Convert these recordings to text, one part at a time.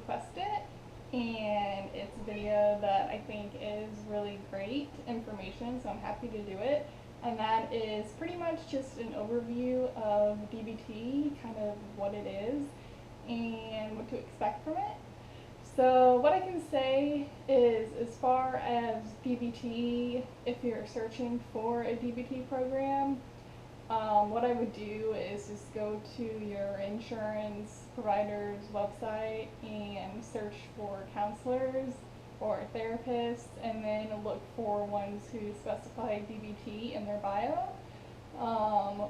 request it, and it's a video that I think is really great information, so I'm happy to do it. And that is pretty much just an overview of DBT, kind of what it is and what to expect from it. So what I can say is, as far as DBT, if you're searching for a DBT program, what I would do is just go to your insurance provider's website and search for counselors or therapists, and then look for ones who specify DBT in their bio,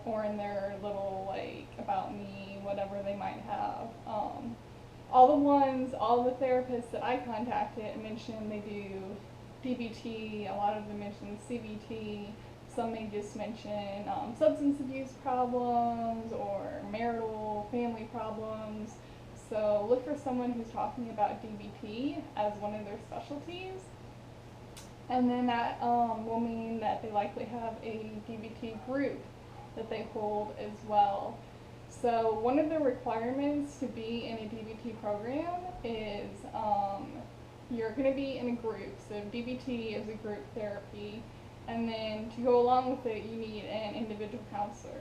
or in their little, like, about me, whatever they might have. All the therapists that I contacted mentioned they do DBT, a lot of them mention CBT, some may just mention substance abuse problems or marital family problems. So look for someone who's talking about DBT as one of their specialties. And then that will mean that they likely have a DBT group that they hold as well. So one of the requirements to be in a DBT program is you're going to be in a group. So DBT is a group therapy. And then to go along with it, you need an individual counselor.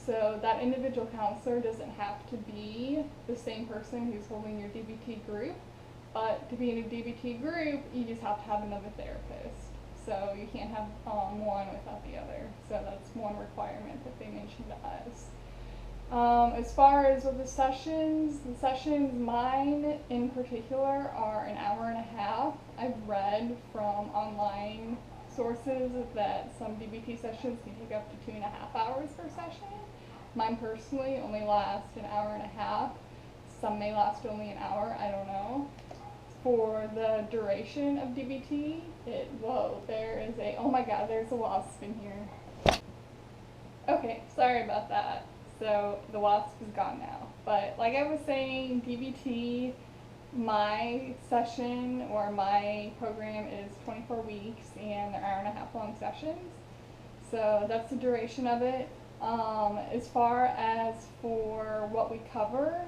So that individual counselor doesn't have to be the same person who's holding your DBT group, but to be in a DBT group, you just have to have another therapist. So you can't have one without the other. So that's one requirement that they mentioned to us. As far as with the sessions, mine in particular are an hour and a half. I've read from online sources that some DBT sessions can take up to 2.5 hours per session. Mine personally only lasts an hour and a half. Some may last only an hour, I don't know. For the duration of DBT, oh my god, there's a wasp in here. Okay, sorry about that. So the wasp is gone now. But like I was saying, DBT, my session or my program is 24 weeks and they're hour and a half long sessions. So that's the duration of it. As far as for what we cover,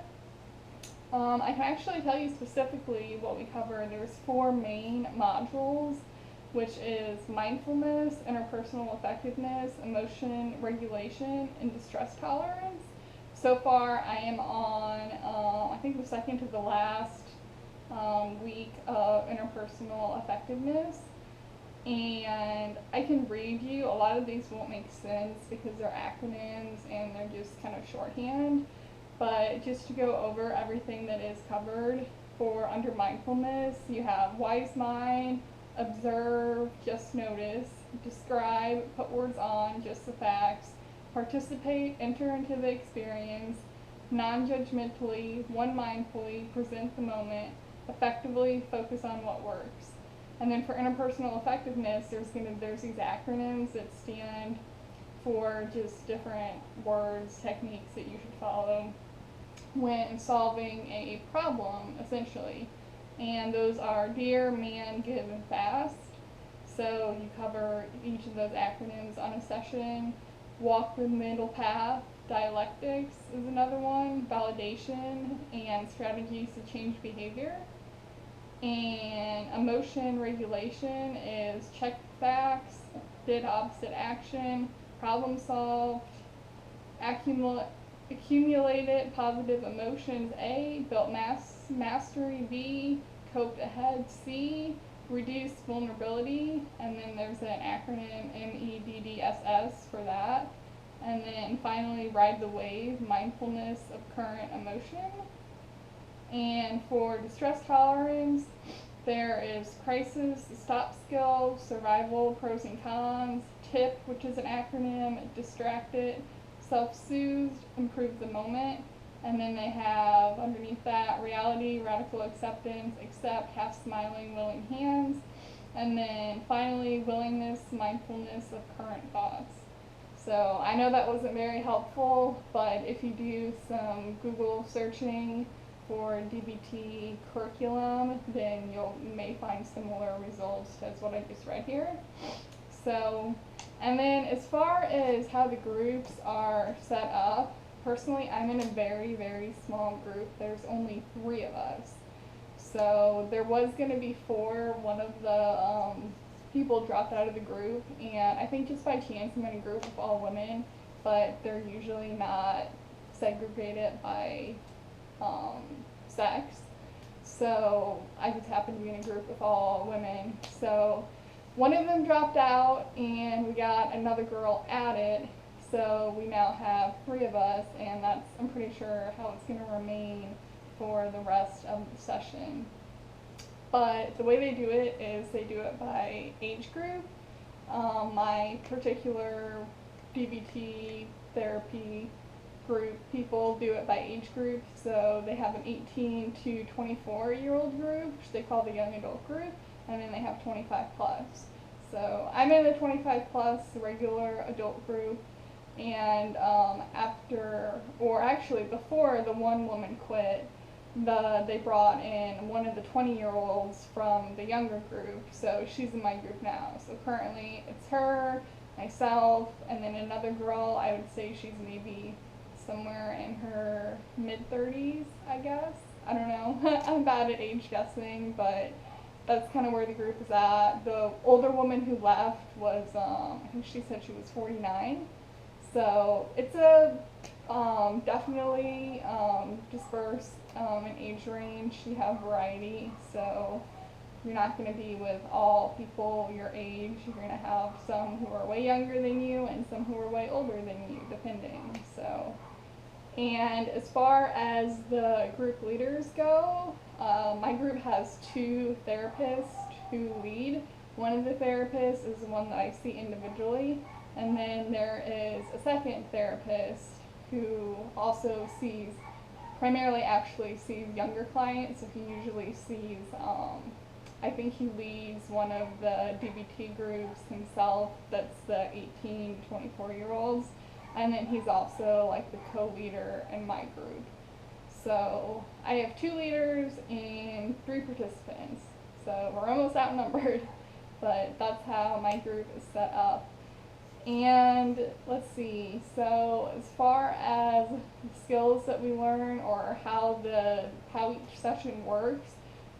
I can actually tell you specifically what we cover. There's 4 main modules, which is mindfulness, interpersonal effectiveness, emotion regulation, and distress tolerance. So far I am on, I think the second to the last week of interpersonal effectiveness. And I can read you, a lot of these won't make sense because they're acronyms and they're just kind of shorthand, but just to go over everything that is covered for under mindfulness, you have wise mind, observe, just notice, describe, put words on, just the facts, participate, enter into the experience, non-judgmentally, one mindfully, present the moment, effectively, focus on what works. And then for interpersonal effectiveness, there's these acronyms that stand for just different words, techniques that you should follow when solving a problem, essentially. And those are DARE, MAN, GIVE, and FAST. So you cover each of those acronyms on a session. Walk the middle path, dialectics is another one, validation, and strategies to change behavior. And emotion regulation is check facts, did opposite action, problem solved, accumulated positive emotions A, built mastery B, coped ahead C, reduced vulnerability, and then there's an acronym MEDDSS for that. And then finally, ride the wave, mindfulness of current emotion. And for distress tolerance, there is crisis, stop skills, survival, pros and cons, TIP, which is an acronym, distracted, self-soothed, improve the moment. And then they have underneath that reality, radical acceptance, accept, half smiling, willing hands. And then finally, willingness, mindfulness of current thoughts. So I know that wasn't very helpful, but if you do some Google searching for DBT curriculum, then you may find similar results as what I just read here. So, and then as far as how the groups are set up, personally I'm in a very, very small group. There's only 3 of us. So there was going to be four. One of the people dropped out of the group, and I think just by chance I'm in a group of all women, but they're usually not segregated by um, sex. So I just happened to be in a group with all women. So one of them dropped out, and we got another girl added. So we now have three of us, and that's, I'm pretty sure, how it's going to remain for the rest of the session. But the way they do it is they do it by age group. My particular DBT therapy group, people do it by age group. So they have an 18 to 24-year-old group, which they call the young adult group, and then they have 25 plus. So I'm in the 25 plus regular adult group, and before the one woman quit, they brought in one of the 20-year-olds from the younger group, so she's in my group now. So currently it's her, myself, and then another girl. I would say she's maybe somewhere in her mid-30s, I guess. I don't know. I'm bad at age guessing, but that's kind of where the group is at. The older woman who left was, I think she said she was 49. So it's a definitely dispersed in age range. You have variety, so you're not going to be with all people your age. You're going to have some who are way younger than you and some who are way older than you, depending. So, and as far as the group leaders go, my group has two therapists who lead. One of the therapists is the one that I see individually, and then there is a second therapist who also primarily actually sees younger clients. So he usually sees, I think he leads one of the DBT groups himself, that's the 18 to 24-year-olds, and then he's also like the co-leader in my group. So I have 2 leaders and 3 participants, so we're almost outnumbered, but that's how my group is set up. And let's see, so as far as the skills that we learn, or how each session works,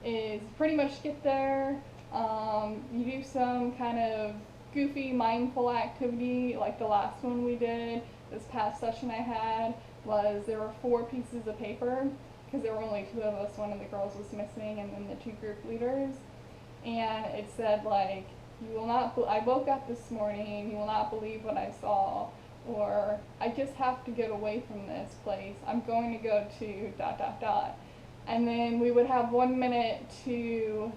is pretty much get there, you do some kind of goofy mindful activity, like the last one we did. This past session I had was, there were 4 pieces of paper, because there were only 2 of us. One of the girls was missing, and then the 2 group leaders, and it said like, I woke up this morning, you will not believe what I saw, or I just have to get away from this place, I'm going to go to ... And then we would have 1 minute to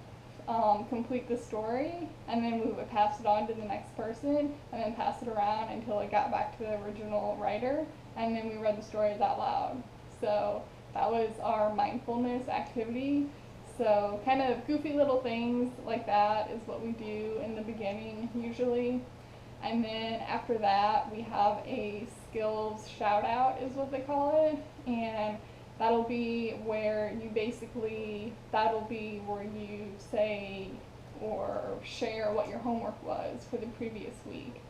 complete the story, and then we would pass it on to the next person, and then pass it around until it got back to the original writer, and then we read the stories out loud. So that was our mindfulness activity. So kind of goofy little things like that is what we do in the beginning usually. And then after that we have a skills shout out is what they call it. And that'll be where you say or share what your homework was for the previous week.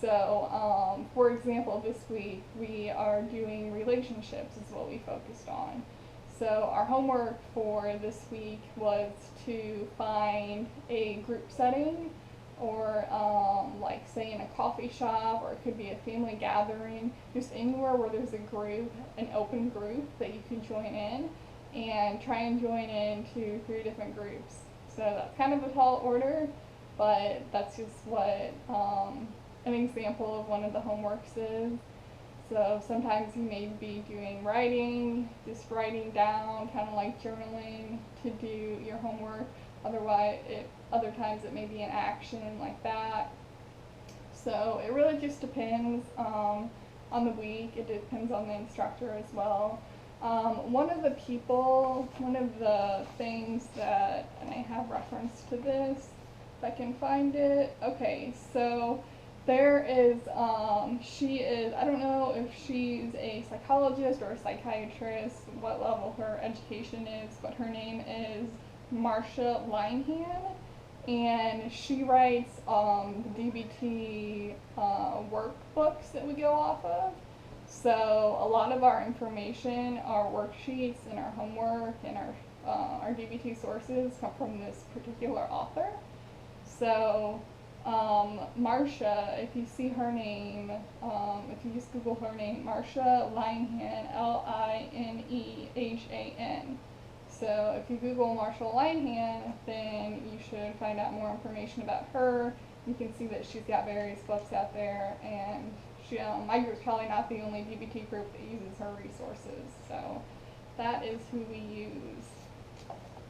So for example, this week we are doing relationships is what we focused on. So our homework for this week was to find a group setting, or like say in a coffee shop, or it could be a family gathering, just anywhere where there's a group, an open group that you can join in, and try and join into 3 different groups. So that's kind of a tall order, but that's just what an example of one of the homeworks is. So sometimes you may be doing writing, just writing down, kind of like journaling to do your homework. Other times it may be an action like that. So it really just depends on the week. It depends on the instructor as well. One of the things that, and I have reference to this, if I can find it. Okay, so there is, I don't know if she's a psychologist or a psychiatrist, what level her education is, but her name is Marsha Linehan, and she writes the DBT workbooks that we go off of. So a lot of our information, our worksheets and our homework and our our DBT sources come from this particular author. So Marsha, if you see her name, if you just Google her name, Marsha Linehan, Linehan. So if you Google Marsha Linehan, then you should find out more information about her. You can see that she's got various books out there, and she, my group's probably not the only DBT group that uses her resources. So that is who we use.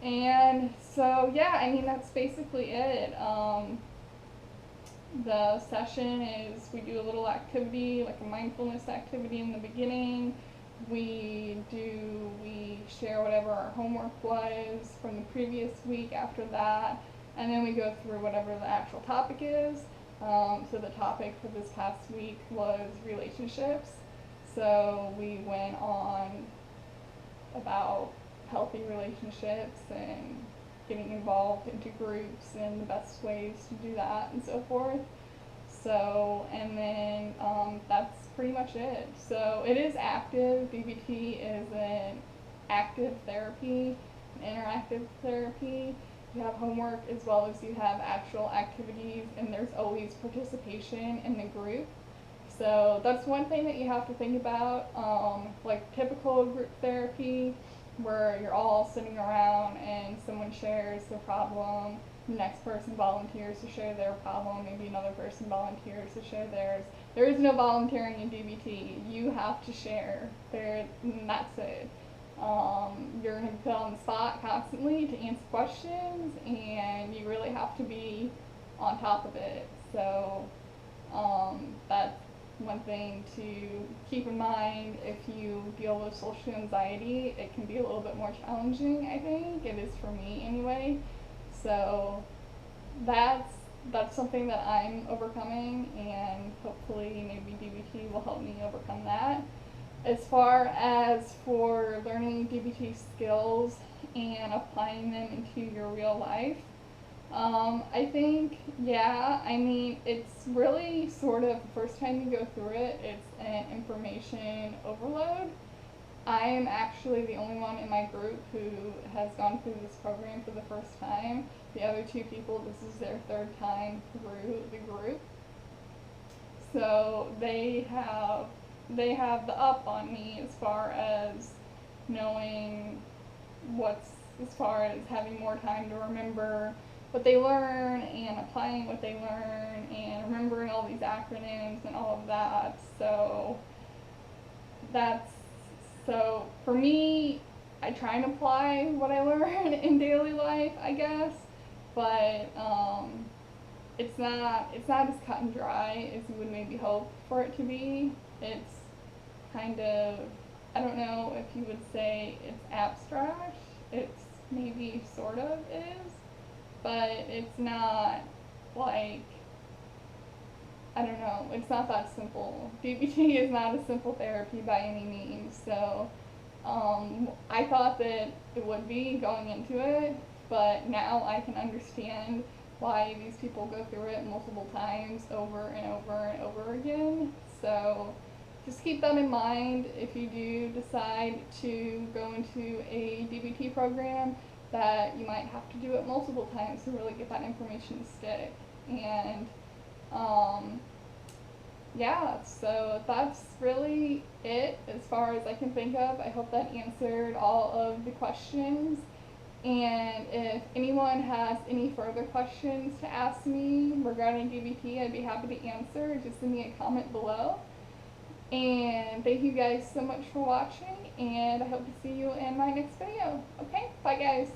And so yeah, I mean, that's basically it. The session is we do a little activity, like a mindfulness activity in the beginning. We share whatever our homework was from the previous week after that, and then we go through whatever the actual topic is. So the topic for this past week was relationships. So we went on about healthy relationships and getting involved into groups and the best ways to do that and so forth. So, and then that's pretty much it. So it is active. DBT is an active therapy, an interactive therapy. You have homework as well as you have actual activities, and there's always participation in the group. So that's one thing that you have to think about, like typical group therapy, where you're all sitting around and someone shares their problem, the next person volunteers to share their problem, maybe another person volunteers to share theirs. There is no volunteering in DBT. You have to share. And that's it. You're going to be put on the spot constantly to answer questions, and you really have to be on top of it. So that's one thing to keep in mind. If you deal with social anxiety, it can be a little bit more challenging, I think. It is for me anyway. So that's something that I'm overcoming, and hopefully maybe DBT will help me overcome that. As far as for learning DBT skills and applying them into your real life, I think, yeah, I mean, it's really sort of, the first time you go through it, it's an information overload. I am actually the only one in my group who has gone through this program for the first time. The other two people, this is their third time through the group. So they have the up on me as far as knowing as far as having more time to remember what they learn and applying what they learn and remembering all these acronyms and all of that. So so for me, I try and apply what I learn in daily life, I guess, but it's not as cut and dry as you would maybe hope for it to be. It's kind of, I don't know if you would say it's abstract. It's maybe sort of is, but it's not like, I don't know, it's not that simple. DBT is not a simple therapy by any means. So I thought that it would be going into it, but now I can understand why these people go through it multiple times over and over and over again. So just keep that in mind if you do decide to go into a DBT program, that you might have to do it multiple times to really get that information to stick. And yeah, so that's really it as far as I can think of. I hope that answered all of the questions. And if anyone has any further questions to ask me regarding DBT, I'd be happy to answer. Just send me a comment below. And thank you guys so much for watching, and I hope to see you in my next video. Okay, bye guys.